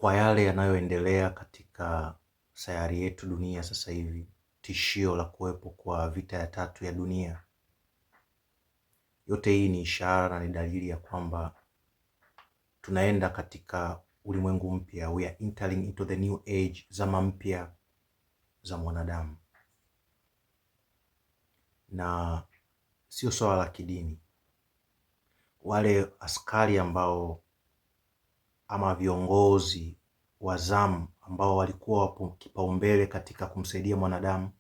kwa yale yanayoendelea katika sayari yetu dunia sasa hivi, tishio la kuwepo kwa vita ya tatu ya dunia, yote hii ni ishara na ni dalili ya kwamba tunaenda katika ulimwengu mpya. We are entering into the new age, zama mpya za mwanadamu. Na sio swala la kidini. Wale askari ambao ama viongozi wa zamu ambao walikuwa wapo kipaumbele katika kumsaidia mwanadamu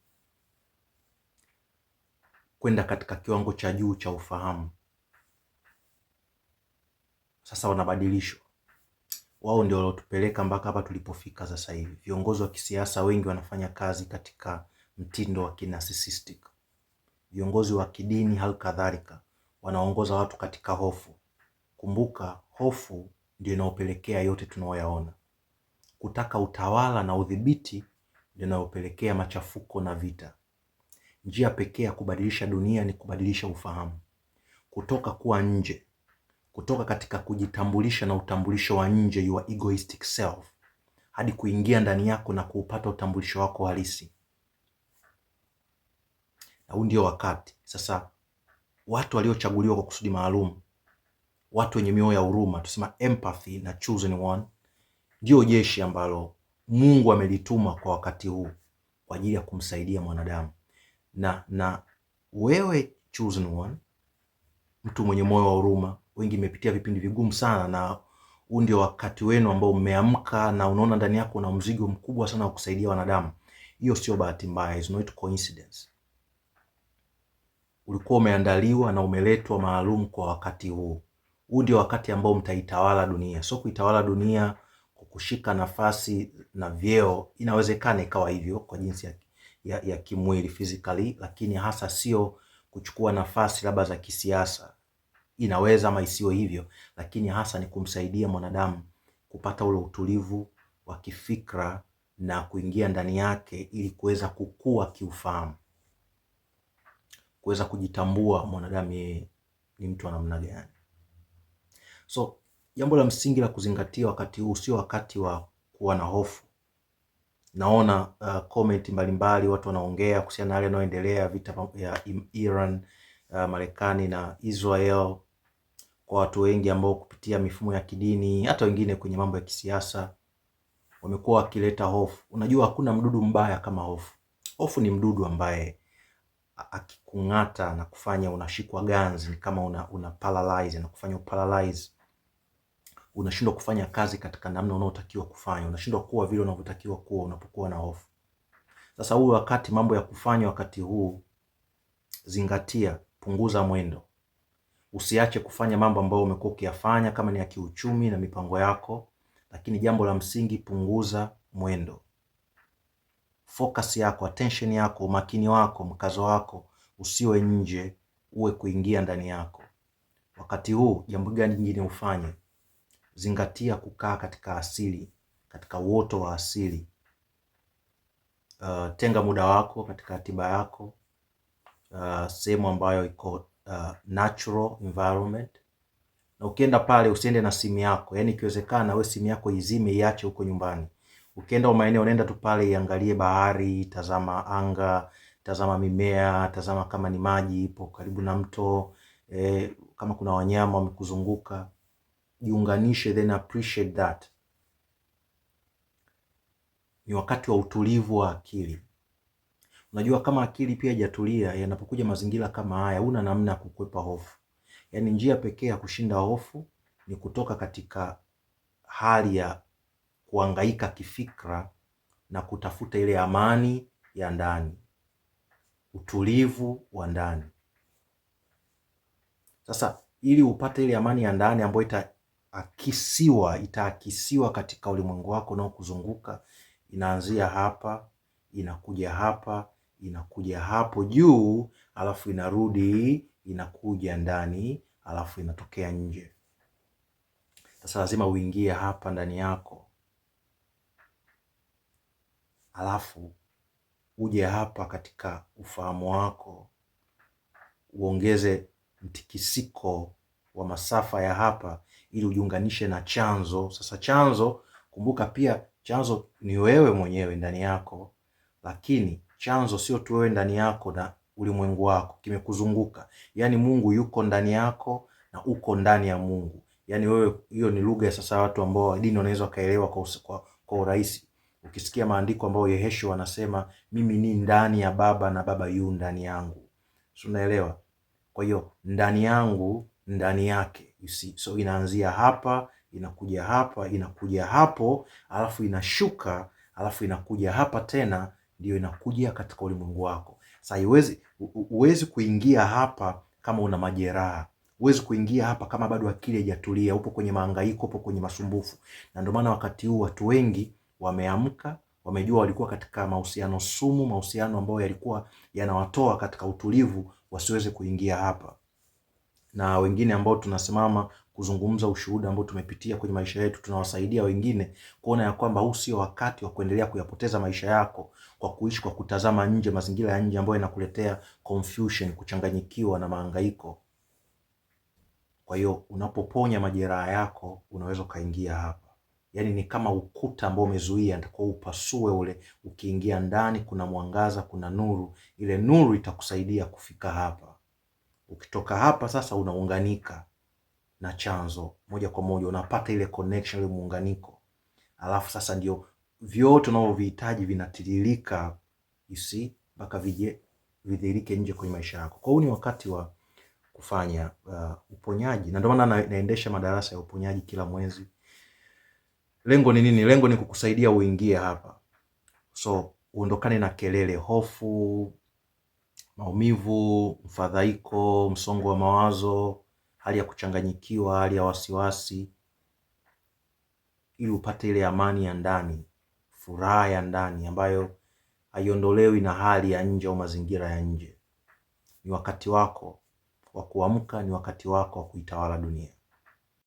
kwenda katika kiwango cha juu cha ufahamu, sasa wanabadilishwa. Wao ndio waliotupeleka mpaka hapa tulipofika sasa hivi. Viongozi wa kisiasa wengi wanafanya kazi katika mtindo wa narcissistic. Viongozi wa kidini hali kadhalika wanaongoza watu katika hofu. Kumbuka, hofu ndio inayopelekea yote tunayoyaona. Kutaka utawala na udhibiti ndio inayopelekea machafuko na vita. Njia pekee ya kubadilisha dunia ni kubadilisha ufahamu, kutoka kuwa nje, kutoka katika kujitambulisha na utambulisho wa nje, your egoistic self, hadi kuingia ndani yako na kuupata utambulisho wako halisi. Na huu ndio wakati sasa watu waliochaguliwa kwa kusudi maalum, watu wenye mioyo ya huruma, tusema empathy na chosen one, ndio jeshi ambalo Mungu amelituma kwa wakati huu kwa ajili ya kumsaidia mwanadamu. Na wewe chosen one, mtu mwenye moyo wa huruma, wengi mmepitia vipindi vigumu sana, na huu ndio wakati wenu ambao mmeamka na unaona ndani yako una mzigo mkubwa sana wa kusaidia wanadamu. Hiyo sio bahati mbaya, is not coincidence. Ulikuwa umeandaliwa na umeletwa maalum kwa wakati huu. Huu ndio wakati ambao mtaitawala dunia. Sio kuitawala dunia kwa kushika nafasi na vyeo. Inawezekana ikawa hivyo kwa jinsi ya kimwili physically, lakini hasa sio kuchukua nafasi labda za kisiasa. Inaweza ama isiwe hivyo, lakini hasa ni kumsaidia mwanadamu kupata ule utulivu wa kifikra na kuingia ndani yake ili kuweza kukua kiufahamu, kuweza kujitambua mwanadamu yeye ni mtu wa namna gani. So jambo la msingi la kuzingatia wakati huu sio wakati wa kuwa na hofu. Naona comment mbalimbali watu wanaongea kuhusiana na yale yanayoendelea, vita ya Iran, Marekani na Israel. Kwa watu wengi ambao kupitia mifumo ya kidini, hata wengine kwenye mambo ya kisiasa, wamekuwa wakileta hofu. Unajua hakuna mdudu mbaya kama hofu. Hofu ni mdudu ambaye akikung'ata na kufanya unashikwa ganzi, ni kama una paralyze na kufanya paralyze. Unashindwa kufanya kazi katika namna unayotakiwa kufanya. Unashindwa kuwa vile unavyotakiwa kuwa unapokuwa na hofu. Sasa huu wakati mambo ya kufanya wakati huu, zingatia, punguza mwendo. Usiache kufanya mambo ambayo umekuwa ukiyafanya kama ni ya kiuchumi na mipango yako, lakini jambo la msingi, punguza mwendo. Focus yako, attention yako, umakini wako, mkazo wako usiwe nje, uwe kuingia ndani yako. Wakati huu jambo gani jingine ufanye? Zingatia kukaa katika asili, katika uoto wa asili. Tenga muda wako katika ratiba yako, sehemu ambayo iko natural environment. Na ukienda pale usiende na simu yako. Yaani ikiwezekana wewe simu yako izime, iache huko nyumbani. Ukienda maeneo, unaenda tu pale iangalie bahari, tazama anga, tazama mimea, tazama kama ni maji ipo karibu na mto, kama kuna wanyama wamekuzunguka, jiunganishe, then appreciate that. Ni wakati wa utulivu wa akili. Unajua kama akili pia haijatulia, yanapokuja mazingira kama haya, huna namna ya kukwepa hofu. Yaani njia pekee ya kushinda hofu ni kutoka katika hali ya kuhangaika kifikra na kutafuta ile amani ya ndani, utulivu wa ndani. Sasa ili upate ile amani ya ndani ambayo itaakisiwa katika ulimwengu wako unaokuzunguka, inaanzia hapa, inakuja hapa, inakuja hapo juu, alafu inarudi, inakuja ndani, alafu inatokea nje. Sasa lazima uingie hapa ndani yako, alafu uje hapa katika ufahamu wako, uongeze mtikisiko wa masafa ya hapa ili ujiunganishe na chanzo. Sasa chanzo Kumbuka pia chanzo ni wewe mwenyewe ndani yako, lakini chanzo sio tu wewe ndani yako na ulimwengu wako kimekuzunguka. Yaani Mungu yuko ndani yako na uko ndani ya Mungu. Yaani wewe, hiyo ni lugha ya sasa watu ambao wa dini wanaweza kaelewa kwa urahisi. Ukisikia maandiko ambayo Yeshua anasema mimi ni ndani ya Baba na Baba yu ndani yangu. So unaelewa? Kwa hiyo ndani yangu, ndani yake. You see? So inaanzia hapa, inakuja hapa, inakuja hapo, alafu inashuka, alafu inakuja hapa tena, ndio inakuja katika ulimwengu wako. Sasa huwezi kuingia hapa kama una majeraha. Huwezi kuingia hapa kama bado akili haijatulia, upo kwenye mahangaiko, upo kwenye masumbufu. Na ndio maana wakati huu watu wengi wameamka, wamejua walikuwa katika mahusiano sumu, mahusiano ambayo yalikuwa yanawatoa katika utulivu, wasiweze kuingia hapa. Na wengine ambao tunasimama kuzungumza ushuhuda ambao tumepitia kwenye maisha yetu, tunawasaidia wengine kuona ya kwamba huu sio wakati wa kuendelea kuyapoteza maisha yako kwa kuishi kwa kutazama nje, mazingira ya nje ambayo yanakuletea confusion, kuchanganyikiwa na mahangaiko. Kwa hiyo unapoponya majeraha yako unaweza ukaingia hapa. Yaani ni kama ukuta ambao umezuia, ndio upasue ule. Ukiingia ndani kuna mwangaza, kuna nuru. Ile nuru itakusaidia kufika hapa. Ukitoka hapa sasa unaunganika na chanzo moja kwa moja, unapata ile connection, ile muunganiko. Alafu sasa ndio vyote unavyovihitaji vinatiririka, you see, mpaka vidhihirike nje kwenye maisha yako. Kwa hiyo ni wakati wa kufanya uponyaji, na ndio maana naendesha madarasa ya uponyaji kila mwezi. Lengo ni nini? Lengo ni kukusaidia uingie hapa, so uondokane na kelele, hofu, maumivu, mfadhaiko, msongo wa mawazo, hali ya kuchanganyikiwa, hali ya wasiwasi, ili upate ile amani ya ndani, furaha ya ndani ambayo haiondolewi na hali ya nje au mazingira ya nje. Ni wakati wako wa kuamka, ni wakati wako wa kuitawala dunia.